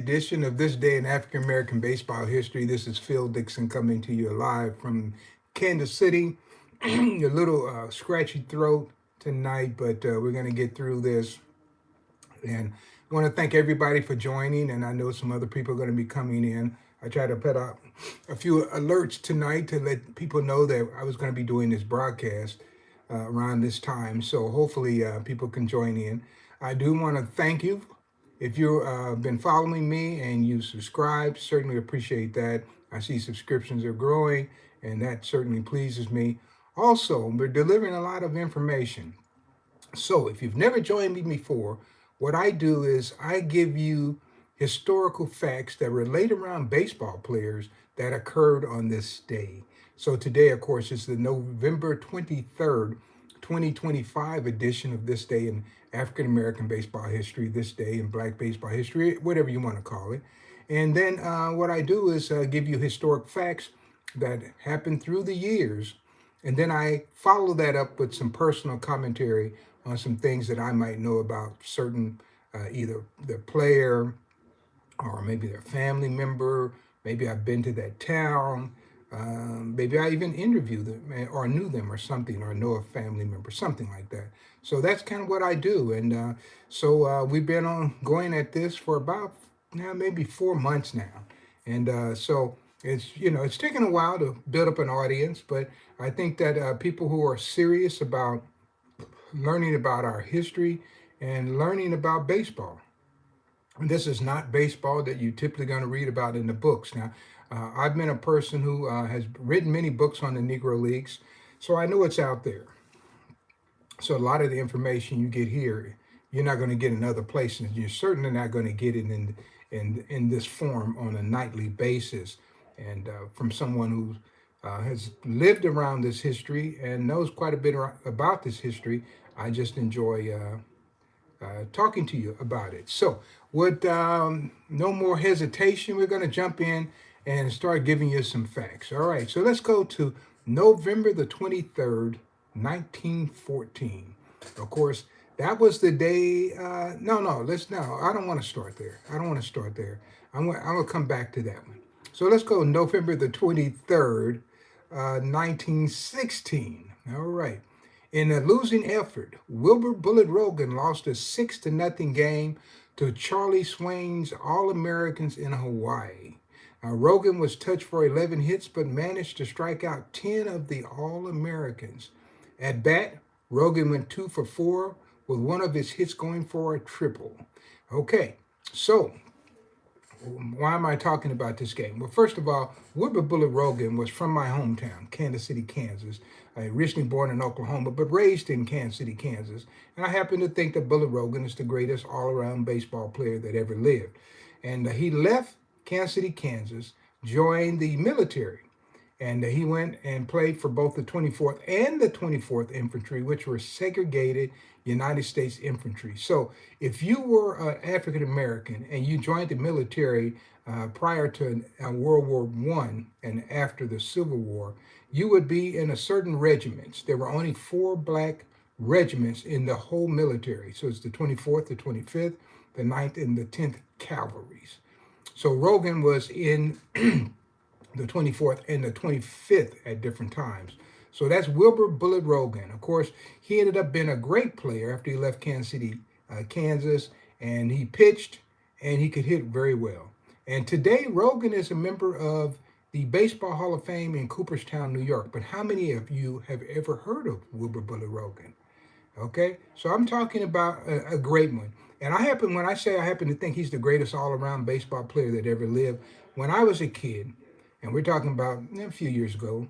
edition of This Day in African American Baseball History. This is Phil Dixon coming to you live from Kansas City. A little scratchy throat tonight, but we're going to get through this. And I want to thank everybody for joining, and I know some other people are going to be coming in. I tried to put out a few alerts tonight to let people know that I was going to be doing this broadcast around this time. So hopefully people can join in. I do want to thank you. If you've been following me and you subscribe, certainly appreciate that. I see subscriptions are growing, and that certainly pleases me. Also, we're delivering a lot of information. So if you've never joined me before, what I do is I give you historical facts that relate around baseball players that occurred on this day. So today, of course, is the November 23rd, 2025 edition of This Day in African American Baseball History, This Day in Black Baseball History, whatever you want to call it. And then what I do is give you historic facts that happened through the years. And then I follow that up with some personal commentary on some things that I might know about certain, either the player or maybe their family member. Maybe I've been to that town. Maybe I even interviewed them or knew them or something, or know a family member, something like that. So that's kind of what I do. And so we've been on going at this for about now maybe 4 months now. And so it's taken a while to build up an audience, but I think that people who are serious about learning about our history and learning about baseball. And this is not baseball that you typically going to read about in the books. Now, I've been a person who has written many books on the Negro Leagues, so I know it's out there. So a lot of the information you get here, you're not going to get in other places. You're certainly not going to get it in this form on a nightly basis. And from someone who has lived around this history and knows quite a bit about this history, I just enjoy talking to you about it. So with no more hesitation, we're going to jump in and start giving you some facts. All right, so let's go to November the 23rd, 1914. Of course, that was the day. No, I don't want to start there. I don't want to start there. I'm going to come back to that one. So let's go November the 23rd, 1916. All right. In a losing effort, Wilbur Bullet Rogan lost a 6-0 game to Charlie Swain's All-Americans in Hawaii. Now, Rogan was touched for 11 hits, but managed to strike out 10 of the All-Americans. At bat, Rogan went 2 for 4, with one of his hits going for a triple. Okay, so why am I talking about this game? Well, first of all, Wilbur Bullet Rogan was from my hometown, Kansas City, Kansas. I originally born in Oklahoma, but raised in Kansas City, Kansas. And I happen to think that Bullet Rogan is the greatest all-around baseball player that ever lived. And he left Kansas City, Kansas, joined the military. And he went and played for both the 24th and the 24th Infantry, which were segregated United States infantry. So if you were African American and you joined the military prior to World War I and after the Civil War, you would be in a certain regiments. There were only 4 black regiments in the whole military. So it's the 24th, the 25th, the 9th, and the 10th Cavalries. So Rogan was in the 24th and the 25th at different times. So that's Wilbur Bullet Rogan. Of course, he ended up being a great player after he left Kansas City, Kansas, and he pitched and he could hit very well. And today, Rogan is a member of the Baseball Hall of Fame in Cooperstown, New York. But how many of you have ever heard of Wilbur Bullet Rogan? Okay, so I'm talking about a great one. And when I say I happen to think he's the greatest all-around baseball player that ever lived, when I was a kid, and we're talking about a few years ago,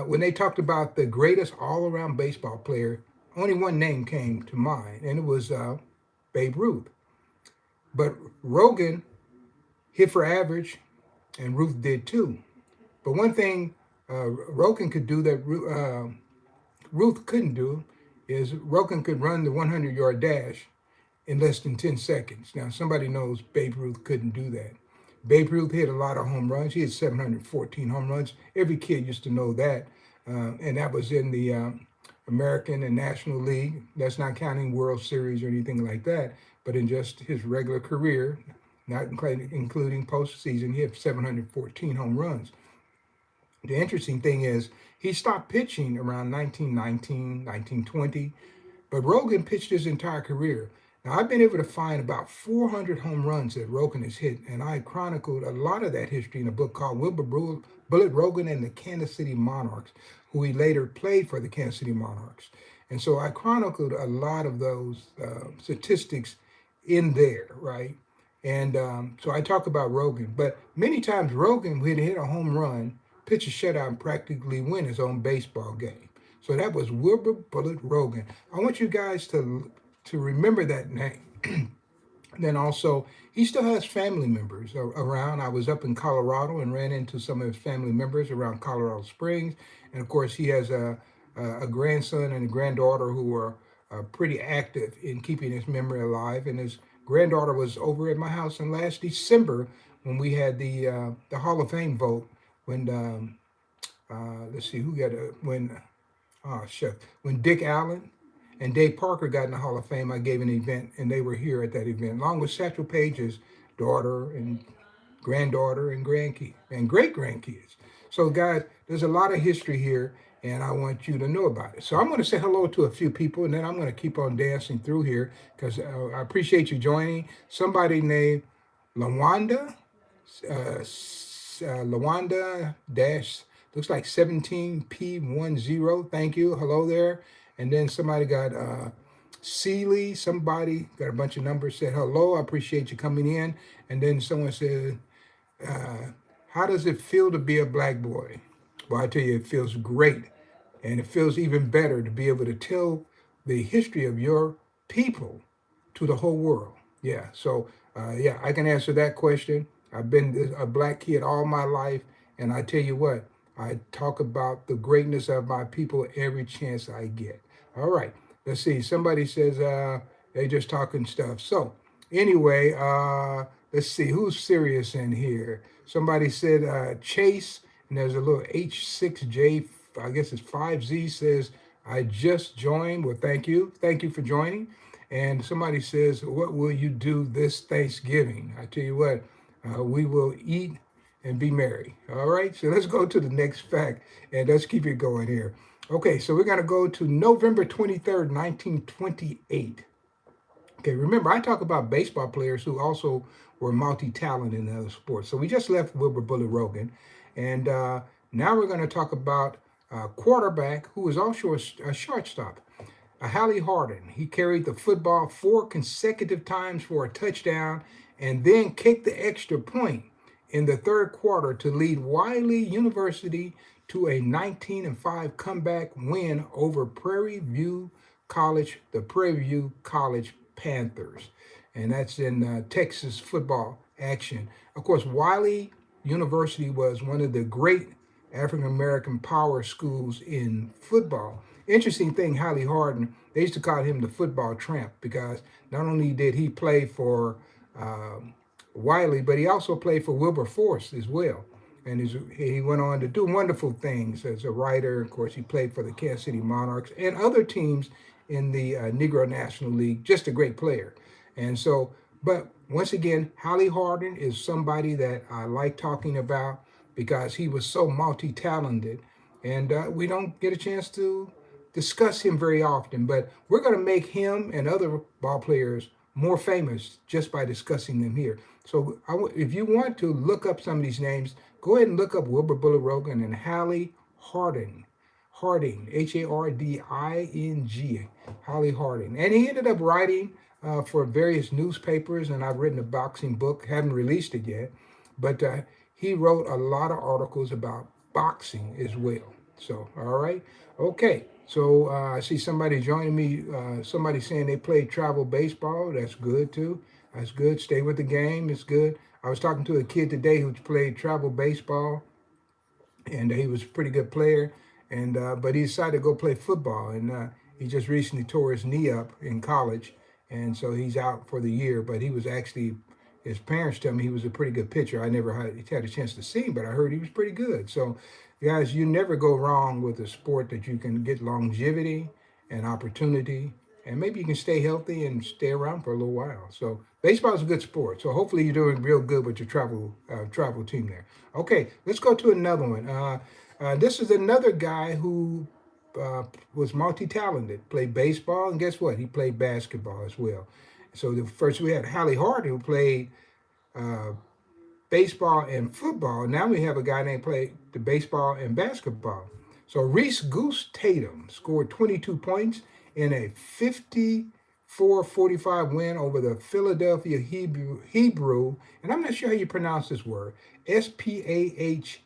when they talked about the greatest all-around baseball player, only one name came to mind, and it was Babe Ruth. But Rogan hit for average, and Ruth did too. But one thing Rogan could do that Ruth couldn't do is Rogan could run the 100-yard dash in less than 10 seconds. Now, somebody knows Babe Ruth couldn't do that. Babe Ruth hit a lot of home runs. He had 714 home runs. Every kid used to know that. And that was in the American and National League. That's not counting World Series or anything like that, but in just his regular career, not including postseason. He had 714 home runs. The interesting thing is he stopped pitching around 1919, 1920, but Rogan pitched his entire career. Now, I've been able to find about 400 home runs that Rogan has hit, and I chronicled a lot of that history in a book called Bullet Rogan and the Kansas City Monarchs, who he later played for the Kansas City Monarchs. And so I chronicled a lot of those statistics in there, right? And so I talk about Rogan, but many times Rogan would hit a home run, pitch a shutout, and practically win his own baseball game. So that was Wilbur Bullet Rogan. I want you guys to remember that name. Then also, he still has family members around. I was up in Colorado and ran into some of his family members around Colorado Springs. And of course, he has a grandson and a granddaughter who are pretty active in keeping his memory alive. And his granddaughter was over at my house in last December when we had the Hall of Fame vote. When let's see who got when Dick Allen and Dave Parker got in the Hall of Fame, I gave an event, and they were here at that event, along with Satchel Paige's daughter and granddaughter and grandkids and great grandkids. So, guys, there's a lot of history here, and I want you to know about it. So I'm going to say hello to a few people, and then I'm going to keep on dancing through here because I appreciate you joining. Somebody named Lawanda, Lawanda dash looks like 17P10. Thank you. Hello there. And then somebody got Seeley. Somebody got a bunch of numbers. Said hello. I appreciate you coming in. And then someone said, "How does it feel to be a black boy?" Well, I tell you, it feels great, and it feels even better to be able to tell the history of your people to the whole world. Yeah. So yeah, I can answer that question. I've been a black kid all my life, and I tell you what, I talk about the greatness of my people every chance I get. All right, let's see. Somebody says they just talking stuff. So anyway, let's see who's serious in here. Somebody said Chase, and there's a little H6J. I guess it's 5Z says I just joined. Well, thank you for joining. And somebody says, what will you do this Thanksgiving? I tell you what, we will eat and be merry. All right, so let's go to the next fact, and let's keep it going here. Okay, so we're going to go to November 23rd, 1928. Okay, remember, I talk about baseball players who also were multi-talented in other sports. So we just left Wilbur Bullet Rogan, and now we're going to talk about a quarterback who was also a shortstop, Halley Harding. He carried the football 4 consecutive times for a touchdown and then kicked the extra point in the third quarter to lead Wiley University to a 19-5 comeback win over Prairie View College, the Prairie View College Panthers. And that's in Texas football action. Of course, Wiley University was one of the great African-American power schools in football. Interesting thing, Halley Harding, they used to call him the football tramp because not only did he play for Wiley, but he also played for Wilberforce as well. And he went on to do wonderful things as a writer. Of course, he played for the Kansas City Monarchs and other teams in the Negro National League. Just a great player. And so, but once again, Halley Harding is somebody that I like talking about because he was so multi-talented. And we don't get a chance to discuss him very often. But we're going to make him and other ball players more famous just by discussing them here. So if you want to look up some of these names, go ahead and look up Wilbur Bullet Rogan and Halley Harding. Harding, Harding, Halley Harding. And he ended up writing for various newspapers, and I've written a boxing book, haven't released it yet, but he wrote a lot of articles about boxing as well. So, all right. Okay. So I see somebody joining me, somebody saying they played travel baseball. That's good too. That's good. Stay with the game. It's good. I was talking to a kid today who played travel baseball, and he was a pretty good player. And but he decided to go play football, and he just recently tore his knee up in college, and so he's out for the year. But he was actually, his parents tell me he was a pretty good pitcher. I never had a chance to see him, but I heard he was pretty good. So, guys, you never go wrong with a sport that you can get longevity and opportunity and maybe you can stay healthy and stay around for a little while. So baseball is a good sport. So hopefully you're doing real good with your travel team there. Okay, let's go to another one. This is another guy who uh, was multi-talented. Played baseball, and guess what? He played basketball as well. So the first we had Halley Harding, who played uh, baseball and football. Now we have a guy named played the baseball and basketball. So Reese Goose Tatum scored 22 points in a 54-45 win over the Philadelphia Hebrew, and I'm not sure how you pronounce this word, SPAHS,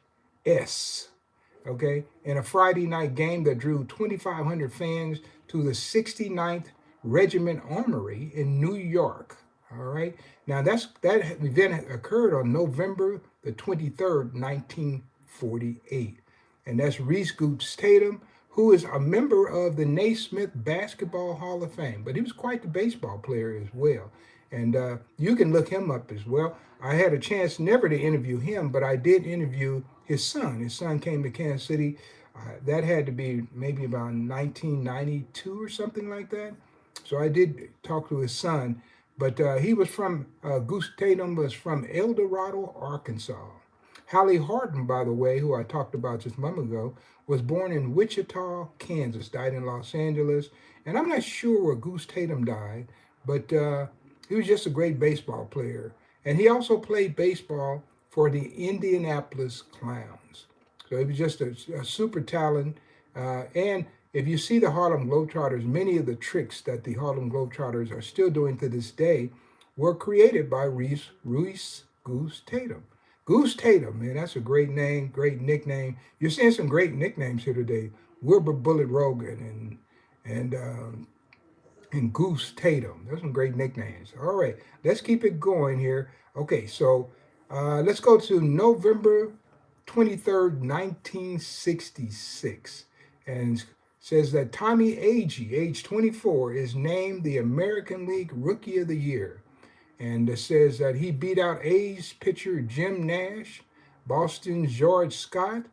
okay, in a Friday night game that drew 2,500 fans to the 69th Regiment Armory in New York. All right. Now that event occurred on November the 23rd, 1948. And that's Reese Goots Tatum, who is a member of the Naismith Basketball Hall of Fame. But he was quite the baseball player as well. And you can look him up as well. I had a chance never to interview him, but I did interview his son. His son came to Kansas City. That had to be maybe about 1992 or something like that. So I did talk to his son, but he was from, Goose Tatum was from El Dorado, Arkansas. Halley Harding, by the way, who I talked about just a moment ago, was born in Wichita, Kansas, died in Los Angeles. And I'm not sure where Goose Tatum died, but he was just a great baseball player. And he also played baseball for the Indianapolis Clowns. So he was just a super talent. And if you see the Harlem Globetrotters, many of the tricks that the Harlem Globetrotters are still doing to this day were created by Reese Goose Tatum. Goose Tatum, man, that's a great name, great nickname. You're seeing some great nicknames here today. Wilbur Bullet Rogan and Goose Tatum. Those are some great nicknames. All right, let's keep it going here. Okay, so let's go to November 23rd, 1966. And says that Tommy Agee, age 24, is named the American League Rookie of the Year. And it says that he beat out A's pitcher Jim Nash, Boston's George Scott,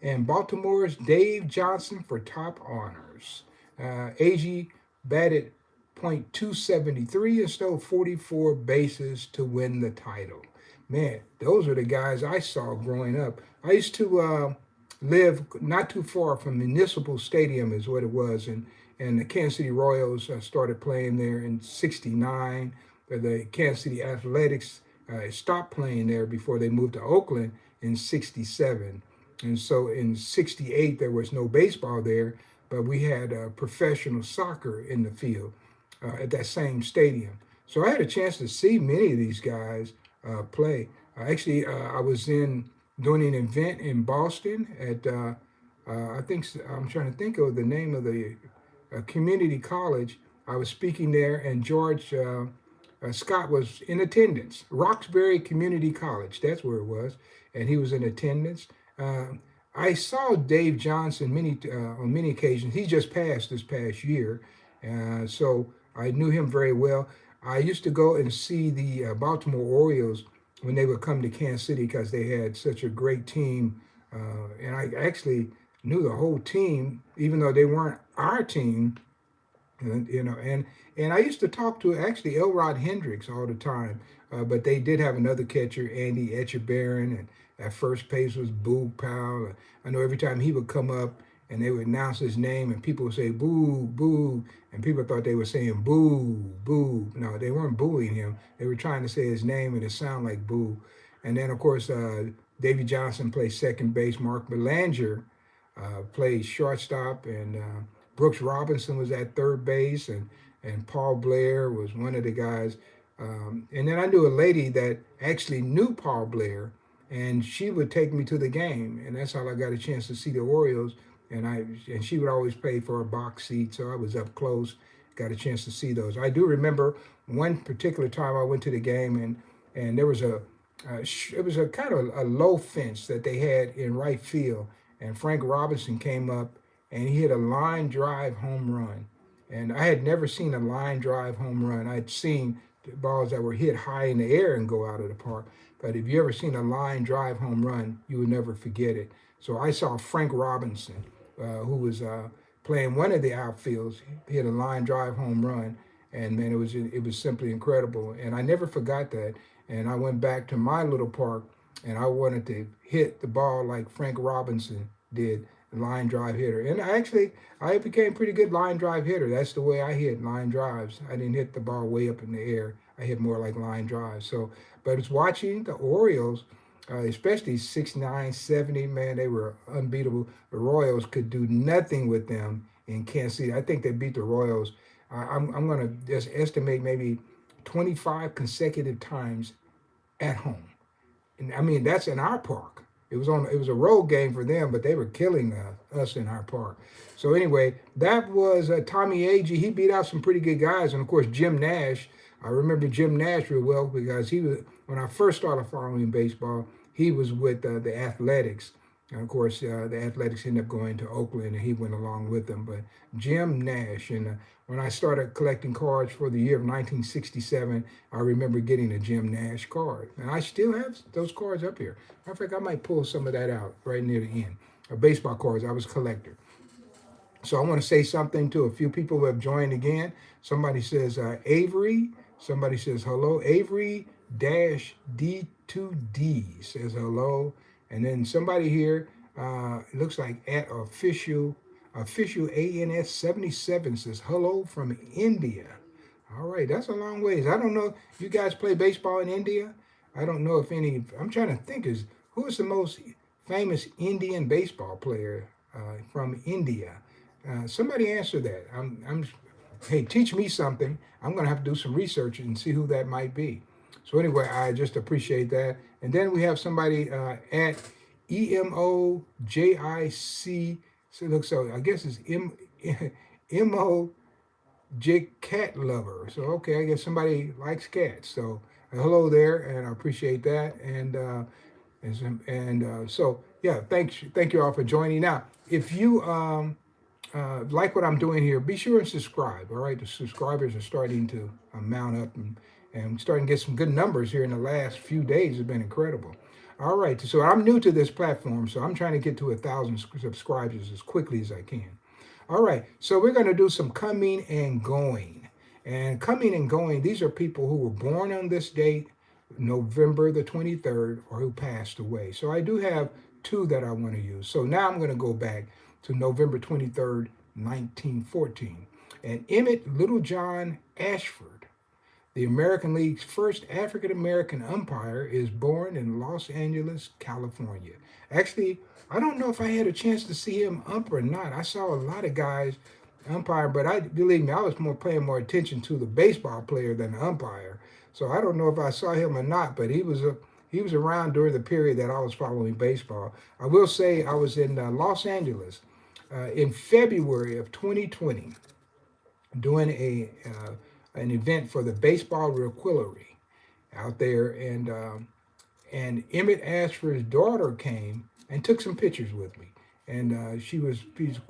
and Baltimore's Dave Johnson for top honors. Agee batted .273 and stole 44 bases to win the title. Man, those are the guys I saw growing up. I used to live not too far from Municipal Stadium is what it was, and the Kansas City Royals started playing there in '69. The Kansas City Athletics stopped playing there before they moved to Oakland in '67. And so in '68 there was no baseball there, but we had professional soccer in the field at that same stadium. So I had a chance to see many of these guys play. Actually, I was doing an event in Boston at I think I'm trying to think of the name of the community college. I was speaking there, and George Scott was in attendance. Roxbury Community College, that's where it was, and he was in attendance. I saw Dave Johnson on many occasions. He just passed this past year, so I knew him very well. I used to go and see the Baltimore Orioles when they would come to Kansas City because they had such a great team, and I actually knew the whole team, even though they weren't our team. And I used to talk to actually Elrod Hendricks all the time, but they did have another catcher, Andy Etchebarren, and at first base was Boo Powell. I know every time he would come up and they would announce his name and people would say boo, boo, and people thought they were saying boo, boo. No, they weren't booing him. They were trying to say his name and it sounded like boo. And then, of course, Davy Johnson played second base. Mark Belanger played shortstop, and Brooks Robinson was at third base, and Paul Blair was one of the guys. And then I knew a lady that actually knew Paul Blair, and she would take me to the game, and that's how I got a chance to see the Orioles. And she would always pay for a box seat, so I was up close, got a chance to see those. I do remember one particular time I went to the game, and there was it was a kind of a low fence that they had in right field, and Frank Robinson came up and he hit a line drive home run. And I had never seen a line drive home run. I'd seen balls that were hit high in the air and go out of the park. But if you ever seen a line drive home run, you would never forget it. So I saw Frank Robinson, who was playing one of the outfields. He hit a line drive home run, and man, it was simply incredible. And I never forgot that. And I went back to my little park, and I wanted to hit the ball like Frank Robinson did, the line drive hitter. And I became a pretty good line drive hitter. That's the way I hit line drives. I didn't hit the ball way up in the air. I hit more like line drives. So, but it's watching the Orioles, especially 69, 70, man, they were unbeatable. The Royals could do nothing with them in Kansas City. I think they beat the Royals. I'm going to just estimate maybe 25 consecutive times at home. And I mean, that's in our park. It was a road game for them, but they were killing us in our park. So anyway, that was Tommy Agee. He beat out some pretty good guys, and of course Jim Nash. I remember Jim Nash real well because he was, when I first started following baseball, he was with the Athletics. And of course, the Athletics ended up going to Oakland, and he went along with them. But Jim Nash, and when I started collecting cards for the year of 1967, I remember getting a Jim Nash card. And I still have those cards up here. Matter of fact, I might pull some of that out right near the end. Baseball cards, I was a collector. So I want to say something to a few people who have joined again. Somebody says Avery. Somebody says hello. Avery D2D says hello. And then somebody here, it looks like at official ANS 77 says hello from India. All right, that's a long ways. I don't know. You guys play baseball in India? I don't know if any. I'm trying to think. Who is the most famous Indian baseball player from India? Somebody answer that. Hey, teach me something. I'm going to have to do some research and see who that might be. So anyway, I just appreciate that. And then we have somebody at EMOJIC. So I guess it's MOJ Cat Lover. So okay, I guess somebody likes cats. So hello there, and I appreciate that. So yeah, thank you all for joining. Now, if you like what I'm doing here, be sure and subscribe. All right, the subscribers are starting to mount up, and starting to get some good numbers here in the last few days. Has been incredible. All right, so I'm new to this platform, so I'm trying to get to 1,000 subscribers as quickly as I can. All right, so we're going to do some coming and going. And coming and going, these are people who were born on this date, November the 23rd, or who passed away. So I do have two that I want to use. So now I'm going to go back to November 23rd, 1914. And Emmett Littlejohn Ashford, the American League's first African-American umpire, is born in Los Angeles, California. Actually, I don't know if I had a chance to see him ump or not. I saw a lot of guys umpire, but believe me, I was paying more attention to the baseball player than the umpire. So I don't know if I saw him or not, but he was around during the period that I was following baseball. I will say I was in Los Angeles in February of 2020 doing an event for the Baseball Requillery out there, and Emmett Ashford's daughter came and took some pictures with me, and she's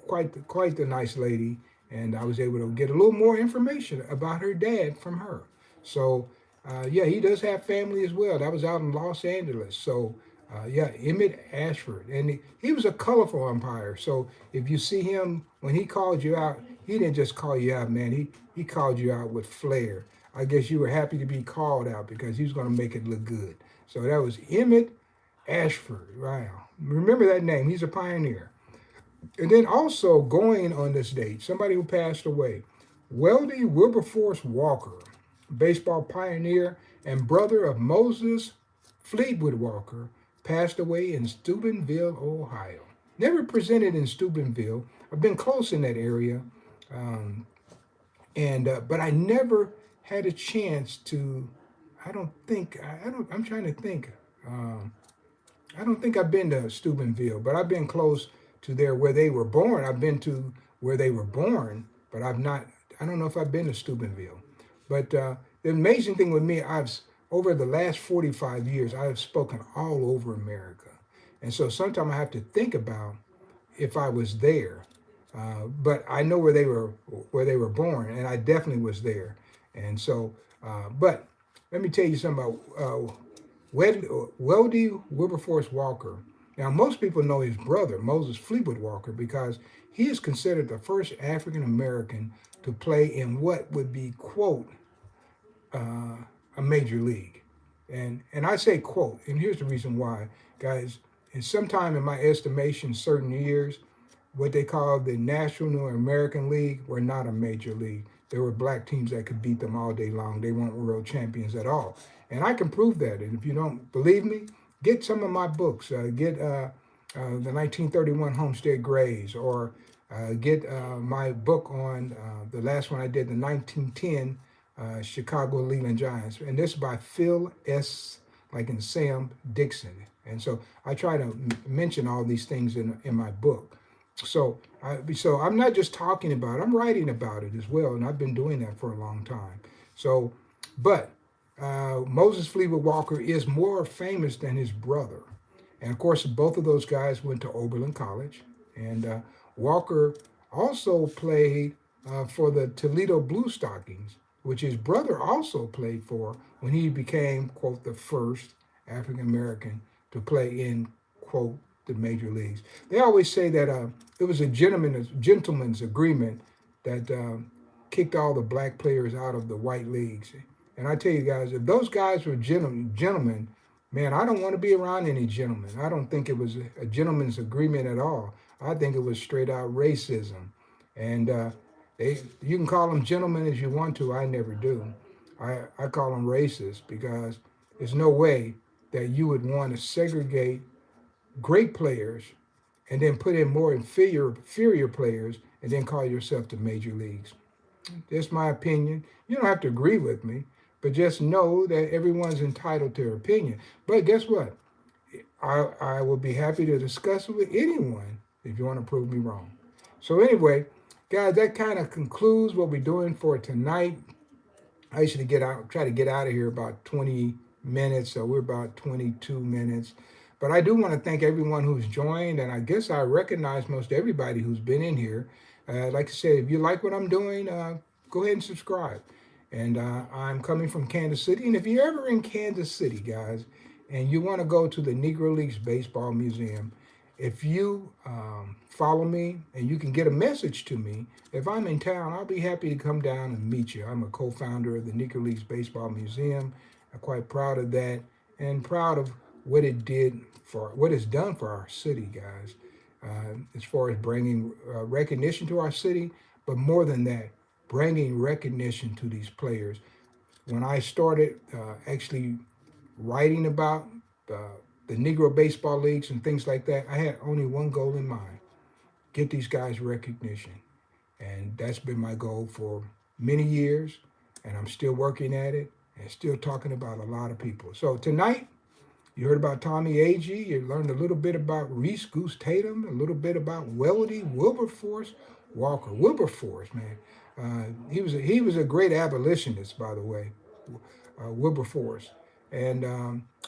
quite the nice lady, and I was able to get a little more information about her dad from her. So yeah, he does have family as well. That was out in Los Angeles. So yeah, Emmett Ashford, and he was a colorful umpire. So if you see him when he called you out, he didn't just call you out, man. He called you out with flair. I guess you were happy to be called out because he was going to make it look good. So that was Emmett Ashford. Wow, remember that name. He's a pioneer. And then also going on this date, somebody who passed away, Weldie Wilberforce Walker, baseball pioneer and brother of Moses Fleetwood Walker, passed away in Steubenville, Ohio. Never presented in Steubenville. I've been close in that area, but I never had a chance to. I'm trying to think. I don't think I've been to Steubenville, but I've been close to there where they were born. I've been to where they were born, but I've not. I don't know if I've been to Steubenville. But the amazing thing with me, over the last 45 years, I have spoken all over America. And so sometimes I have to think about if I was there. But I know where they were born, and I definitely was there. And so, but let me tell you something about Weldie Wilberforce Walker. Now, most people know his brother, Moses Fleetwood Walker, because he is considered the first African American to play in what would be, quote, a major league. And I say quote, and here's the reason why, guys. In sometime in my estimation, certain years, what they call the National American League were not a major league. There were black teams that could beat them all day long. They weren't world champions at all. And I can prove that. And if you don't believe me, get some of my books. Get the 1931 Homestead Grays, or get my book on the last one I did, the 1910 Chicago Leland Giants. And this is by Phil S., like in Sam Dixon. And so I try to mention all these things in my book. So I'm not just talking about it, I'm writing about it as well. And I've been doing that for a long time. So, but Moses Fleetwood Walker is more famous than his brother. And of course, both of those guys went to Oberlin College. And Walker also played for the Toledo Blue Stockings, which his brother also played for when he became, quote, the first African American to play in, quote, the major leagues. They always say that it was a gentleman's agreement that kicked all the black players out of the white leagues. And I tell you guys, if those guys were gentlemen, man, I don't want to be around any gentlemen. I don't think it was a gentleman's agreement at all. I think it was straight out racism. And you can call them gentlemen as you want to. I never do. I call them racist, because there's no way that you would want to segregate great players and then put in more inferior players and then call yourself the major leagues. That's my opinion. You don't have to agree with me, but just know that everyone's entitled to their opinion. But guess what? I will be happy to discuss it with anyone if you want to prove me wrong. So anyway, guys, that kind of concludes what we're doing for tonight. I usually try to get out of here about 20 minutes, so we're about 22 minutes. But I do want to thank everyone who's joined, and I guess I recognize most everybody who's been in here. Like I said, if you like what I'm doing, go ahead and subscribe. And I'm coming from Kansas City, and if you're ever in Kansas City, guys, and you want to go to the Negro Leagues Baseball Museum, if you follow me and you can get a message to me, if I'm in town, I'll be happy to come down and meet you. I'm a co-founder of the Negro Leagues Baseball Museum. I'm quite proud of that, and proud of what it's done for our city, guys, as far as bringing recognition to our city, but more than that, bringing recognition to these players. When I started actually writing about the Negro baseball leagues and things like that, I had only one goal in mind: get these guys recognition. And that's been my goal for many years, and I'm still working at it and still talking about a lot of people. So tonight, you heard about Tommy Agee. You learned a little bit about Reese Goose Tatum, a little bit about Wilberforce Walker. Wilberforce, man. He was a great abolitionist, by the way, Wilberforce. And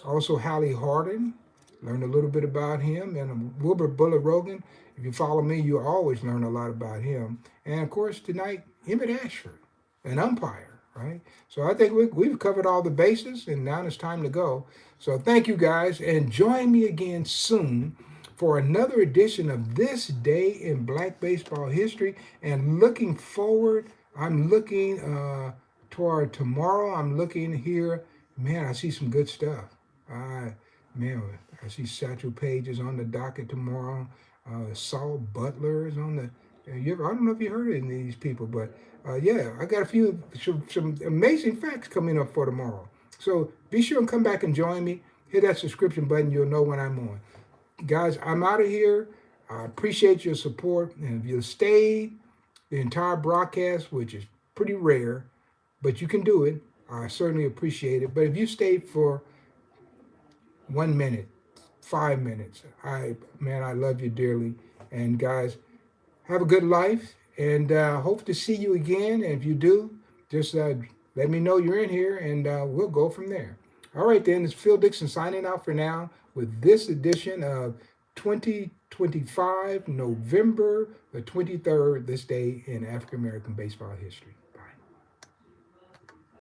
also Halley Harding. Learned a little bit about him. And Wilbur Bullet Rogan. If you follow me, you always learn a lot about him. And of course, tonight, Emmett Ashford, an umpire, right? So I think we've covered all the bases, and now it's time to go. So thank you, guys, and join me again soon for another edition of This Day in Black Baseball History. And looking forward, I'm looking toward tomorrow. I'm looking here. Man, I see some good stuff. Man, I see Satchel Paige is on the docket tomorrow. Saul Butler is on the. I don't know if you heard of any of these people, but yeah, I got some amazing facts coming up for tomorrow. So be sure and come back and join me. Hit that subscription button. You'll know when I'm on. Guys, I'm out of here. I appreciate your support. And if you stayed the entire broadcast, which is pretty rare, but you can do it, I certainly appreciate it. But if you stayed for 1 minute, 5 minutes, I love you dearly. And guys, have a good life, and hope to see you again. And if you do, just let me know you're in here, and we'll go from there. All right, then, it's Phil Dixon signing out for now with this edition of 2025, November the 23rd, this day in African American baseball history.